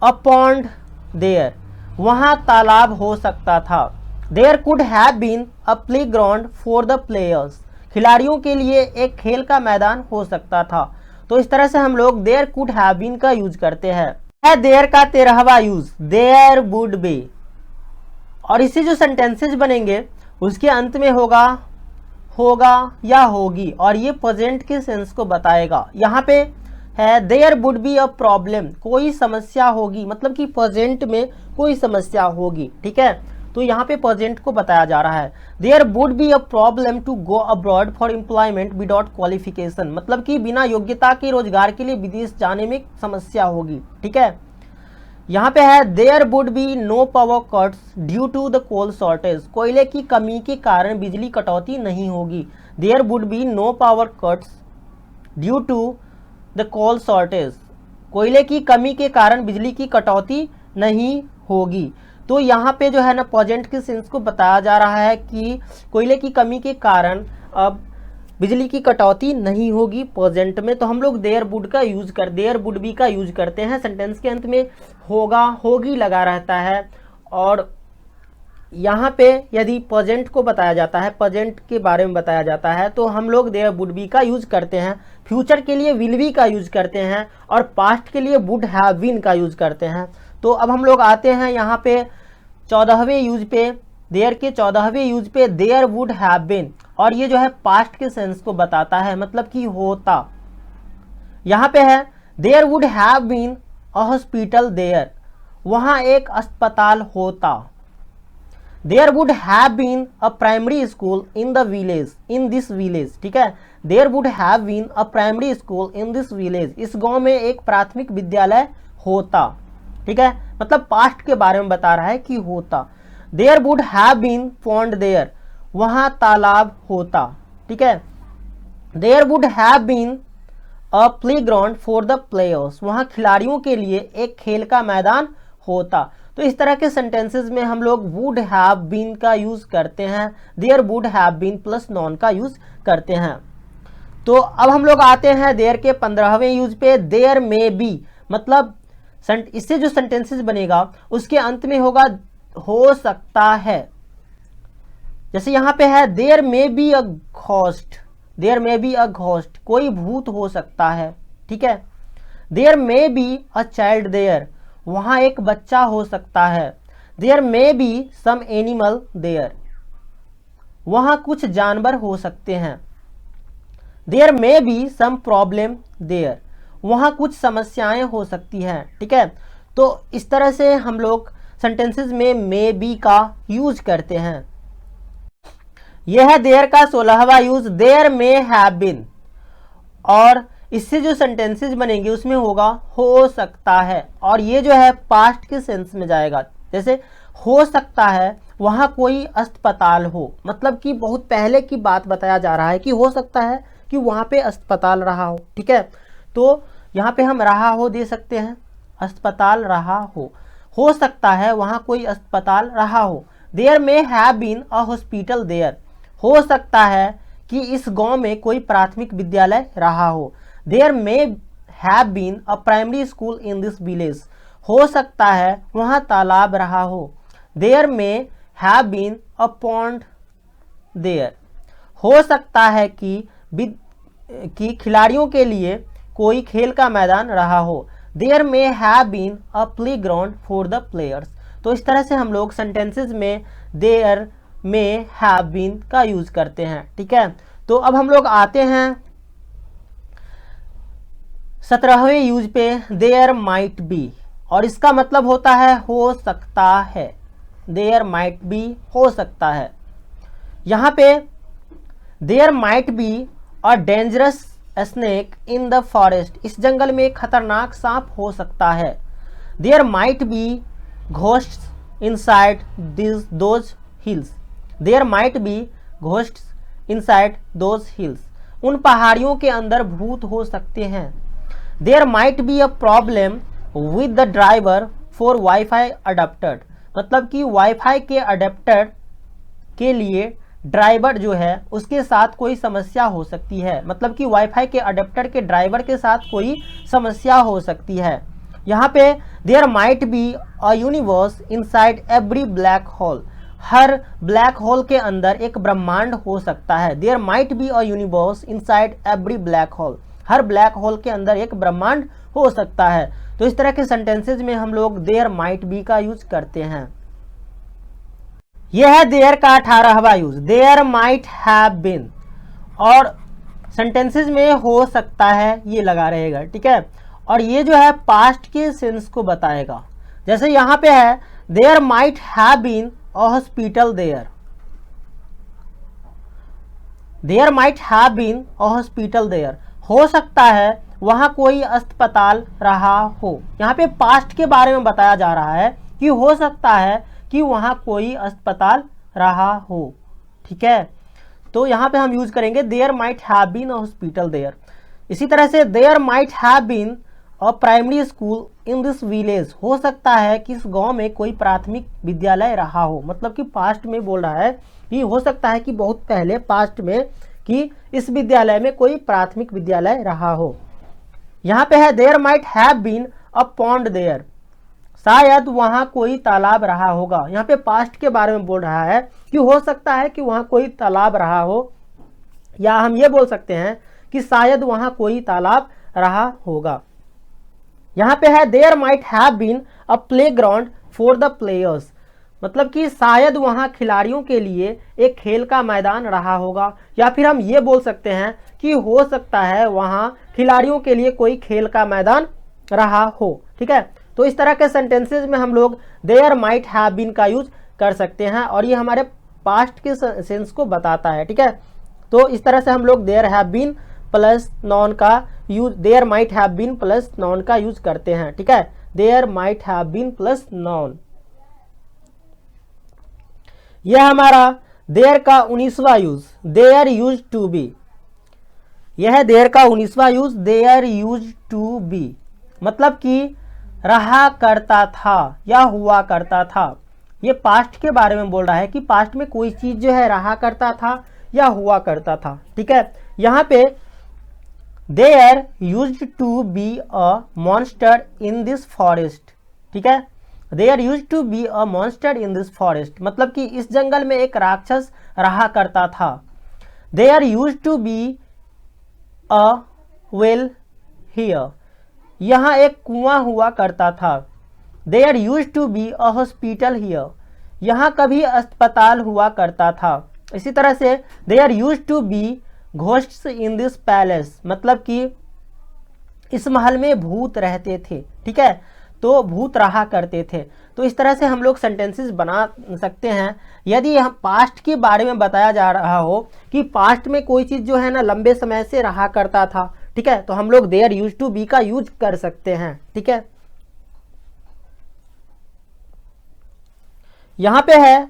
a pond there, वहाँ तालाब हो सकता था। There could have been a playground for the players, खिलाड़ियों के लिए एक खेल का मैदान हो सकता था। तो इस तरह से हम लोग देयर कुड हैव बीन का यूज करते हैं। है देयर का 13वां यूज, देयर वुड बी, और इससे जो सेंटेंसेज बनेंगे उसके अंत में होगा होगा या होगी, और ये प्रेजेंट के सेंस को बताएगा। यहाँ पे है there would be a problem, कोई समस्या होगी, मतलब कि प्रेजेंट में कोई समस्या होगी। ठीक है, तो यहाँ पे प्रेजेंट को बताया जा रहा है। There would be a problem to go abroad for employment without qualification, मतलब कि बिना योग्यता के रोजगार के लिए विदेश जाने में समस्या होगी। ठीक है, यहाँ पे है there would be no power cuts due to the coal shortage, कोयले की कमी के कारण बिजली कटौती नहीं होगी। There would be no power cuts due to the coal shortage, कोयले की कमी के कारण बिजली की कटौती नहीं होगी। तो यहाँ पे जो है ना प्रेजेंट के सेंस को बताया जा रहा है कि कोयले की कमी के कारण अब बिजली की कटौती नहीं होगी प्रेजेंट में। तो हम लोग देयर वुड का यूज कर देयर वुड बी का यूज करते हैं। सेंटेंस के अंत में होगा होगी लगा रहता है, और यहाँ पे यदि प्रेजेंट को बताया जाता है, प्रेजेंट के बारे में बताया जाता है, तो हम लोग देयर वुड बी का यूज करते हैं। फ्यूचर के लिए विल बी का यूज करते हैं, और पास्ट के लिए वुड हैव बीन का यूज करते हैं। तो अब हम लोग आते हैं यहाँ पे 14वें यूज पे, देयर के 14वें यूज पे, देयर वुड हैव बीन, और ये जो है पास्ट के सेंस को बताता है, मतलब कि होता। यहाँ पे है there would have been a hospital there, वहाँ एक अस्पताल होता। There would have been a primary school in the village in this village. ठीक है, there would have been a primary school in this village, इस गांव में एक प्राथमिक विद्यालय होता। ठीक है, मतलब पास्ट के बारे में बता रहा है कि होता। There would have been pond there, वहां तालाब होता। ठीक है, there would have been a playground for the players, वहां खिलाड़ियों के लिए एक खेल का मैदान होता। तो इस तरह के सेंटेंसेस में हम लोग वुड हैव बीन का यूज करते हैं, there would have been plus noun का यूज करते हैं। तो अब हम लोग आते हैं देयर के 15वें यूज पे। देयर में बी, मतलब इससे जो सेंटेंसेस बनेगा उसके अंत में होगा हो सकता है। जैसे यहां पे है देयर में बी अ घोस्ट, देयर में बी अ घोस्ट, कोई भूत हो सकता है, ठीक है। देयर में बी अ चाइल्ड देयर, वहां एक बच्चा हो सकता है। देयर में बी सम एनिमल देयर, वहां कुछ जानवर हो सकते हैं। देयर में बी सम प्रॉब्लम देयर, वहां कुछ समस्याएं हो सकती हैं, ठीक है। तो इस तरह से हम लोग सेंटेंसेस में मे बी का यूज करते हैं। यह है देयर का 16वां use, there may have been. और इससे जो सेंटेंसेस बनेंगे उसमें होगा हो सकता है, और ये जो है पास्ट के सेंस में जाएगा। जैसे हो सकता है वहां कोई अस्पताल हो, मतलब कि बहुत पहले की बात बताया जा रहा है कि हो सकता है कि वहां पे अस्पताल रहा हो, ठीक है। तो यहाँ पे हम रहा हो दे सकते हैं, अस्पताल रहा हो सकता है वहां कोई अस्पताल रहा हो। There may have been a hospital there, हो सकता है कि इस गांव में कोई प्राथमिक विद्यालय रहा हो। There may have been a primary school in this village, हो सकता है वहां तालाब रहा हो। There may have been a pond there, हो सकता है कि खिलाड़ियों के लिए कोई खेल का मैदान रहा हो। There may have been a playground for the players. तो इस तरह से हम लोग सेंटेंसेस में देयर में हैव बीन का यूज करते हैं, ठीक है। तो अब हम लोग आते हैं 17वें यूज पे, देयर माइट बी, और इसका मतलब होता है हो सकता है। देयर माइट बी, हो सकता है। यहां पे there might be a dangerous snake in the forest, इस जंगल में एक खतरनाक सांप हो सकता है। There might be ghosts inside those hills, there might be ghosts inside those hills, उन पहाड़ियों के अंदर भूत हो सकते हैं। There might be a problem with the driver for wifi adapter, मतलब कि वाईफाई के अडेप्टर के लिए ड्राइवर जो है उसके साथ कोई समस्या हो सकती है, मतलब कि वाईफाई के अडेप्टर के ड्राइवर के साथ कोई समस्या हो सकती है। यहाँ पे there might be a universe inside every black hole, हर ब्लैक होल के अंदर एक ब्रह्मांड हो सकता है। There might be a universe inside every black hole, हर ब्लैक होल के अंदर एक ब्रह्मांड हो सकता है। तो इस तरह के सेंटेंसेज में हम लोग देयर माइट बी का यूज करते हैं। यह है देयर का 18वां use, there might have been, और सेंटेंसेज में हो सकता है ये लगा रहेगा, ठीक है। और ये जो है पास्ट के सेंस को बताएगा। जैसे यहां पे है there might have been a hospital there, there might have been a hospital there, हो सकता है वहां कोई अस्पताल रहा हो। यहाँ पे पास्ट के बारे में बताया जा रहा है कि हो सकता है कि वहां कोई अस्पताल रहा हो, ठीक है। तो यहाँ पे हम यूज करेंगे there might have been a hospital there. इसी तरह से there might have been a primary school in this village, हो सकता है कि इस गांव में कोई प्राथमिक विद्यालय रहा हो, मतलब कि पास्ट में बोल रहा है कि हो सकता है कि बहुत पहले पास्ट में कि इस विद्यालय में कोई प्राथमिक विद्यालय रहा हो। यहाँ पे है there might have been a pond there, शायद वहां कोई तालाब रहा होगा। यहाँ पे पास्ट के बारे में बोल रहा है कि हो सकता है कि वहां कोई तालाब रहा हो, या हम ये बोल सकते हैं कि शायद वहां कोई तालाब रहा होगा। यहाँ पे है there might have been a playground for the players, मतलब कि शायद वहां खिलाड़ियों के लिए एक खेल का मैदान रहा होगा। या फिर हम ये बोल सकते हैं कि हो सकता है वहां खिलाड़ियों के लिए कोई खेल का मैदान रहा हो, ठीक है। तो इस तरह के सेंटेंसेज में हम लोग देयर माइट हैव बीन का यूज कर सकते हैं, और ये हमारे पास्ट के सेंस को बताता है, ठीक है। तो इस तरह से हम लोग there have been plus noun का use, there might have been plus noun का यूज करते हैं, ठीक है। There might have been plus noun. यह हमारा देयर का 19वां use, there used to be. यह है देयर का 19वां use, there used to be, मतलब कि रहा करता था या हुआ करता था। ये पास्ट के बारे में बोल रहा है कि पास्ट में कोई चीज जो है रहा करता था या हुआ करता था, ठीक है। यहाँ पे there used to be a monster in this forest. ठीक है, there used to be a monster in this forest मतलब कि इस जंगल में एक राक्षस रहा करता था। There used to be a well here, यहाँ एक कुआं हुआ करता था। There used to be a hospital here, यहाँ कभी अस्पताल हुआ करता था। इसी तरह से there used to be ghosts in this palace मतलब कि इस महल में भूत रहते थे। ठीक है, तो भूत रहा करते थे। तो इस तरह से हम लोग सेंटेंसेस बना सकते हैं। यदि हम पास्ट के बारे में बताया जा रहा हो कि पास्ट में कोई चीज़ जो है ना लंबे समय से रहा करता था, ठीक है, तो हम लोग देयर यूज्ड टू बी का यूज कर सकते हैं। ठीक है, यहाँ पे है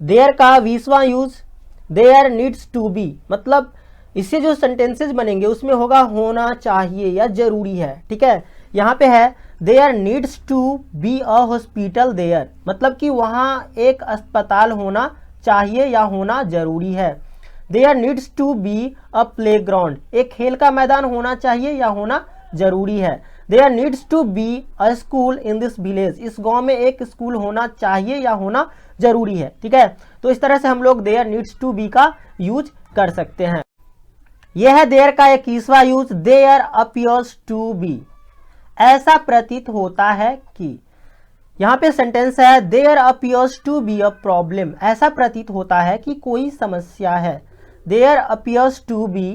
देयर का 20वां use, there needs to be मतलब इससे जो सेंटेंसेस बनेंगे उसमें होगा होना चाहिए या जरूरी है। ठीक है, यहाँ पे है there needs to be a hospital there मतलब कि वहाँ एक अस्पताल होना चाहिए या होना जरूरी है। There needs to be a playground, एक खेल का मैदान होना चाहिए या होना जरूरी है। There needs to be a school in this village, इस गांव में एक स्कूल होना चाहिए या होना जरूरी है। ठीक है, तो इस तरह से हम लोग देयर नीड्स टू बी का यूज कर सकते हैं। यह है देयर का 21वां use, there appears to be, ऐसा प्रतीत होता है कि। यहाँ पे सेंटेंस है there appears to be a problem, ऐसा प्रतीत होता है कि कोई समस्या है। There appears to be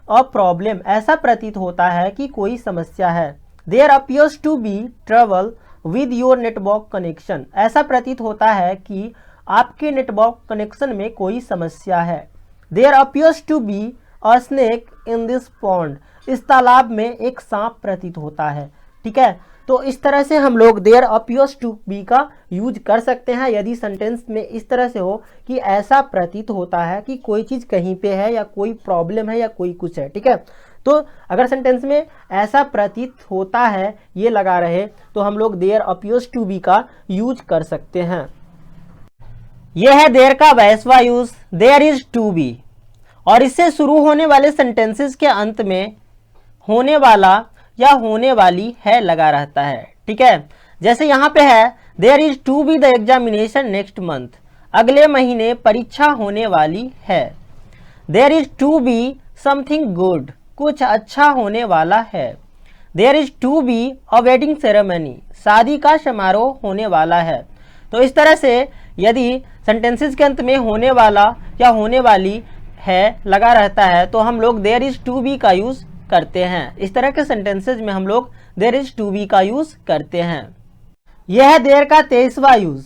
a problem, ऐसा प्रतीत होता है कि कोई समस्या है। There appears to be trouble with your network connection, ऐसा प्रतीत होता है कि आपके नेटवर्क कनेक्शन में कोई समस्या है। There appears to be a snake in this pond, इस तालाब में एक सांप प्रतीत होता है। ठीक है, तो इस तरह से हम लोग देयर अपीयर्स टू बी का यूज कर सकते हैं यदि सेंटेंस में इस तरह से हो कि ऐसा प्रतीत होता है कि कोई चीज़ कहीं पे है या कोई प्रॉब्लम है या कोई कुछ है। ठीक है, तो अगर सेंटेंस में ऐसा प्रतीत होता है ये लगा रहे तो हम लोग देयर अपीयर्स टू बी का यूज कर सकते हैं। यह है देयर का 22वां use, there is to be, और इससे शुरू होने वाले सेंटेंसेस के अंत में होने वाला या होने वाली है लगा रहता है। ठीक है, जैसे यहाँ पे है there is to be the examination next month, अगले महीने परीक्षा होने वाली है। There is to be something good, कुछ अच्छा होने वाला है। There is to be a wedding ceremony, शादी का समारोह होने वाला है। तो इस तरह से यदि सेंटेंसेस के अंत में होने वाला या होने वाली है लगा रहता है तो हम लोग देयर इज टू बी का यूज करते हैं। इस तरह के सेंटेंसेस में हम लोग देयर इज टू बी का यूज करते हैं। यह है देयर का 23वां use,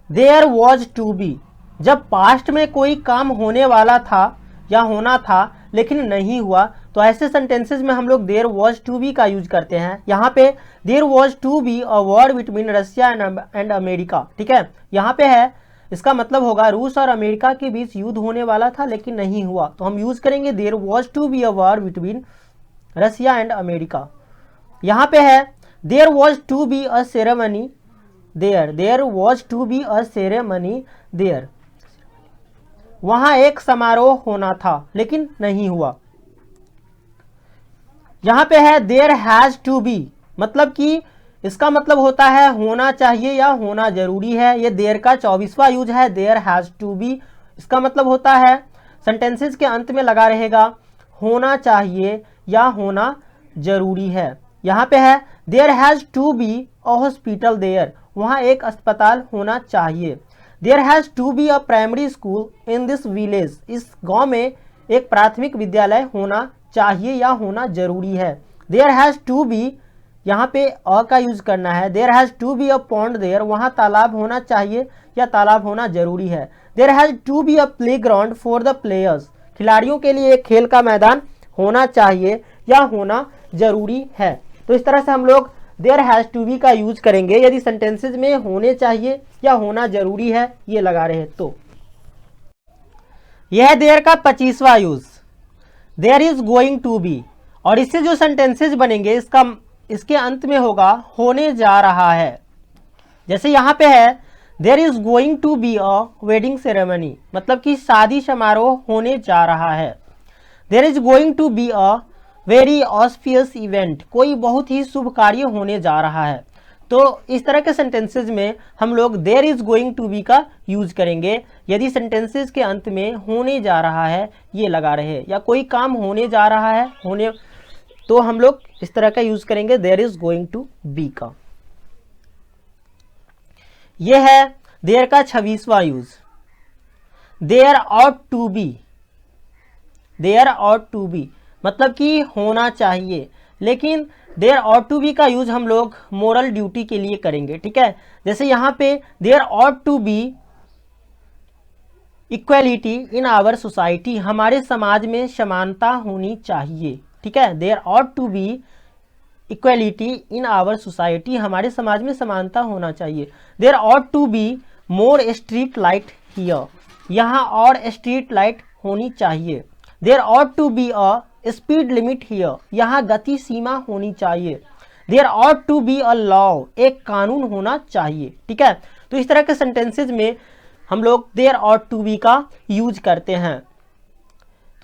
there was to be, जब पास्ट में कोई काम होने वाला था या होना था लेकिन नहीं हुआ तो ऐसे सेंटेंसेस में हम लोग देयर वॉज टू बी का यूज करते हैं। यहाँ पे there was to be a war between Russia and America. ठीक है, यहाँ पे है इसका मतलब होगा रूस और अमेरिका के बीच युद्ध होने वाला था लेकिन नहीं हुआ, तो हम यूज करेंगे there was to be a war between Russia and America. यहाँ पे है there was to be a ceremony there, there was to be a ceremony there, वहाँ एक समारोह होना था लेकिन नहीं हुआ। यहाँ पे है देयर हैज टू बी, मतलब कि इसका मतलब होता है होना चाहिए या होना जरूरी है। ये देयर का 24वां यूज है, देयर हैज टू बी, इसका मतलब होता है सेंटेंसेस के अंत में लगा रहेगा होना चाहिए या होना जरूरी है। यहाँ पे है there has to be a hospital there, वहाँ एक अस्पताल होना चाहिए। There has to be a primary school in this village, इस गांव में एक प्राथमिक विद्यालय होना चाहिए या होना जरूरी है। देयर हैज टू बी, यहाँ पे अ का यूज करना है। There has to be a pond there, वहाँ तालाब होना चाहिए या तालाब होना जरूरी है। There has to be a playground for the players, खिलाड़ियों के लिए एक खेल का मैदान होना चाहिए या होना जरूरी है। तो इस तरह से हम लोग देयर हैज टू बी का यूज करेंगे यदि सेंटेंसेज में होने चाहिए या होना जरूरी है ये लगा रहे तो। यह है देयर का 25वां use, there is going to be, और इससे जो सेंटेंसेज बनेंगे इसके अंत में होगा होने जा रहा है। जैसे यहाँ पे है there is going to be a wedding ceremony, मतलब कि शादी समारोह होने जा रहा है। There is going to be a very auspicious event, कोई बहुत ही शुभ कार्य होने जा रहा है। तो इस तरह के सेंटेंसेज में हम लोग there is going to be का यूज करेंगे यदि सेंटेंसेज के अंत में होने जा रहा है ये लगा रहे, या कोई काम होने जा रहा है होने, तो हम लोग इस तरह का यूज करेंगे there is going to be का। यह है देयर का 26वां use, there ought to be. There ought to be मतलब कि होना चाहिए, लेकिन देयर ऑट टू बी का यूज हम लोग मोरल ड्यूटी के लिए करेंगे, ठीक है। जैसे यहाँ पे there ought to be equality in our society, हमारे समाज में समानता होनी चाहिए, ठीक है। There ought to be equality in our society, हमारे समाज में समानता होना चाहिए। There ought to be more street light here, यहाँ और स्ट्रीट लाइट होनी चाहिए। There ought to be a speed limit here, यहाँ गति सीमा होनी चाहिए। There ought to be a law, एक कानून होना चाहिए, ठीक है। तो इस तरह के सेंटेंसेज में हम लोग देयर ऑट टू बी का यूज करते हैं।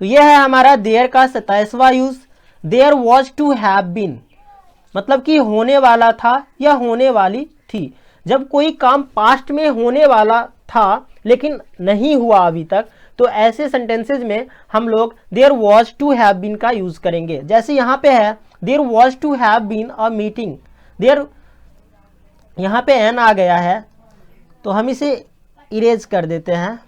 तो यह है हमारा देयर का 27वां use, there was to have been, मतलब कि होने वाला था या होने वाली थी। जब कोई काम पास्ट में होने वाला था लेकिन नहीं हुआ अभी तक, तो ऐसे सेंटेंसेज में हम लोग there was to have been का यूज करेंगे। जैसे यहाँ पे है there was to have been a meeting, there यहाँ पे एन आ गया है तो हम इसे इरेज कर देते हैं।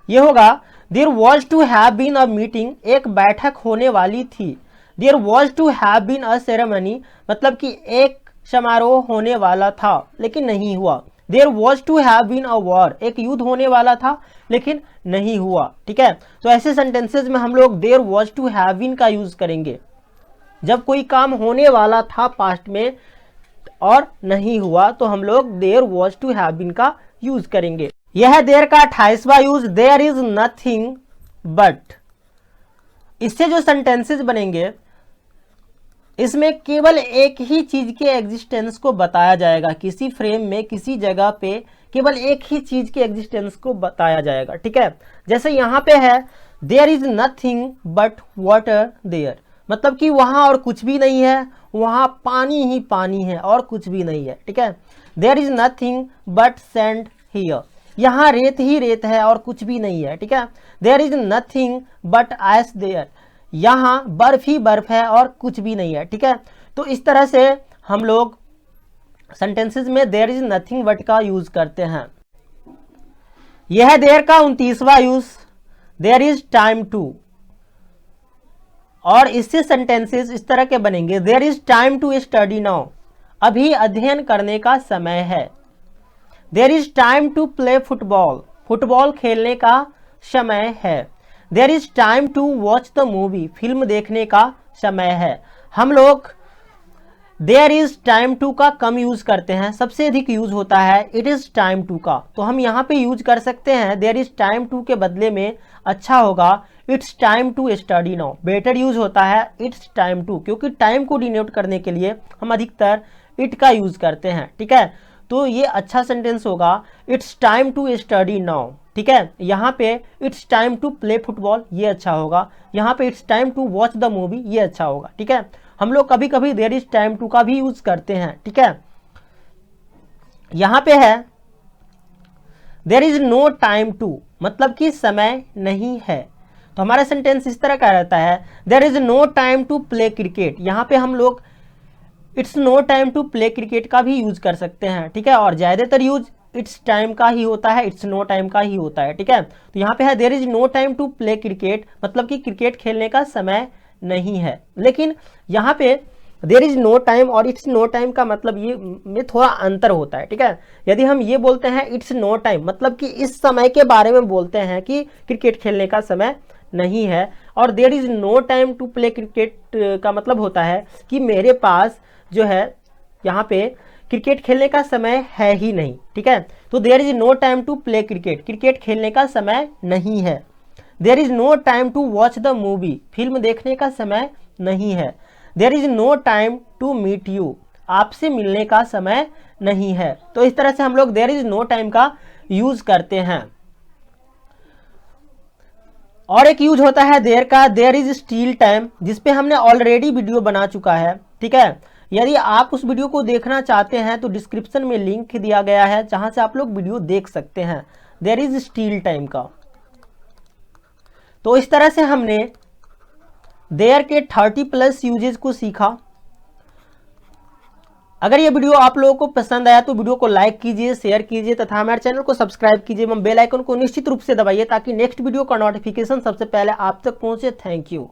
ये होगा there was to have been a meeting, एक बैठक होने वाली थी। There was to have been a ceremony, मतलब कि एक समारोह होने वाला था लेकिन नहीं हुआ। There was to have been a war, एक युद्ध होने वाला था लेकिन नहीं हुआ, ठीक है। तो ऐसे सेंटेंसेज में हम लोग there was to have been का यूज करेंगे जब कोई काम होने वाला था पास्ट में और नहीं हुआ, तो हम लोग there was to have been का यूज करेंगे। यह है देयर का 28वां use, there is nothing but. इससे जो सेंटेंसेस बनेंगे इसमें केवल एक ही चीज के एग्जिस्टेंस को बताया जाएगा, किसी फ्रेम में किसी जगह पे केवल एक ही चीज के एग्जिस्टेंस को बताया जाएगा, ठीक है। जैसे यहाँ पे है there is nothing but water there, मतलब कि वहां और कुछ भी नहीं है, वहां पानी ही पानी है और कुछ भी नहीं है, ठीक है। There is nothing but sand here, यहाँ रेत ही रेत है और कुछ भी नहीं है, ठीक है। There is nothing but ice there, यहाँ बर्फ ही बर्फ है और कुछ भी नहीं है, ठीक है। तो इस तरह से हम लोग सेंटेंसेस में देयर इज नथिंग बट का यूज करते हैं। यह है देयर का 29वां use, there is time to. और इससे सेंटेंसेस इस तरह के बनेंगे, there is time to study now, अभी अध्ययन करने का समय है। There is time to play football, football खेलने का समय है। There is time to watch the movie, फिल्म देखने का समय है। हम लोग देयर इज टाइम टू का कम यूज करते हैं, सबसे अधिक यूज होता है इट इज टाइम टू का। तो हम यहाँ पे यूज कर सकते हैं देयर इज टाइम टू के बदले में अच्छा होगा it's time to study now. Better use होता है इट्स टाइम टू, क्योंकि टाइम को डिनोट करने के लिए हम अधिकतर इट का यूज करते हैं, ठीक है। तो ये अच्छा सेंटेंस होगा it's time to study now, ठीक है। यहाँ पे it's time to play football, ये अच्छा होगा। यहाँ पे it's time to watch the movie, ये अच्छा होगा, ठीक है। हम लोग कभी कभी देयर इज टाइम टू का भी यूज करते हैं, ठीक है। यहाँ पे है there is no time to, मतलब कि समय नहीं है। तो हमारा सेंटेंस इस तरह का रहता है there is no time to play cricket, यहाँ पे हम लोग it's no time to play cricket का भी यूज कर सकते हैं, ठीक है। और ज्यादातर यूज इट्स टाइम का ही होता है, इट्स नो टाइम का ही होता है, ठीक है। तो यहाँ पे है there is no time to play cricket, मतलब कि क्रिकेट खेलने का समय नहीं है। लेकिन यहाँ पे देयर इज नो टाइम और इट्स नो टाइम का मतलब ये में थोड़ा अंतर होता है, ठीक है। यदि हम ये बोलते हैं इट्स नो टाइम, मतलब कि इस समय के बारे में बोलते हैं कि क्रिकेट खेलने का समय नहीं है, और there is no time to play cricket का मतलब होता है कि मेरे पास जो है यहाँ पे क्रिकेट खेलने का समय है ही नहीं, ठीक है। तो there is no time to play cricket, cricket खेलने का समय नहीं है। There is no time to watch the movie, फिल्म देखने का समय नहीं है। There is no time to meet you, आपसे मिलने का समय नहीं है। तो इस तरह से हम लोग देयर इज नो टाइम का यूज करते हैं। और एक यूज होता है देयर का, देयर इज स्टील टाइम, जिसपे हमने ऑलरेडी वीडियो बना चुका है, ठीक है। यदि आप उस वीडियो को देखना चाहते हैं तो डिस्क्रिप्शन में लिंक दिया गया है जहां से आप लोग वीडियो देख सकते हैं, देयर इज स्टील टाइम का। तो इस तरह से हमने देयर के 30+ यूजेस को सीखा। अगर ये वीडियो आप लोगों को पसंद आया तो वीडियो को लाइक कीजिए, शेयर कीजिए तथा हमारे चैनल को सब्सक्राइब कीजिए एवं बेल आइकन को निश्चित रूप से दबाइए ताकि नेक्स्ट वीडियो का नोटिफिकेशन सबसे पहले आप तक पहुंचे। Thank you.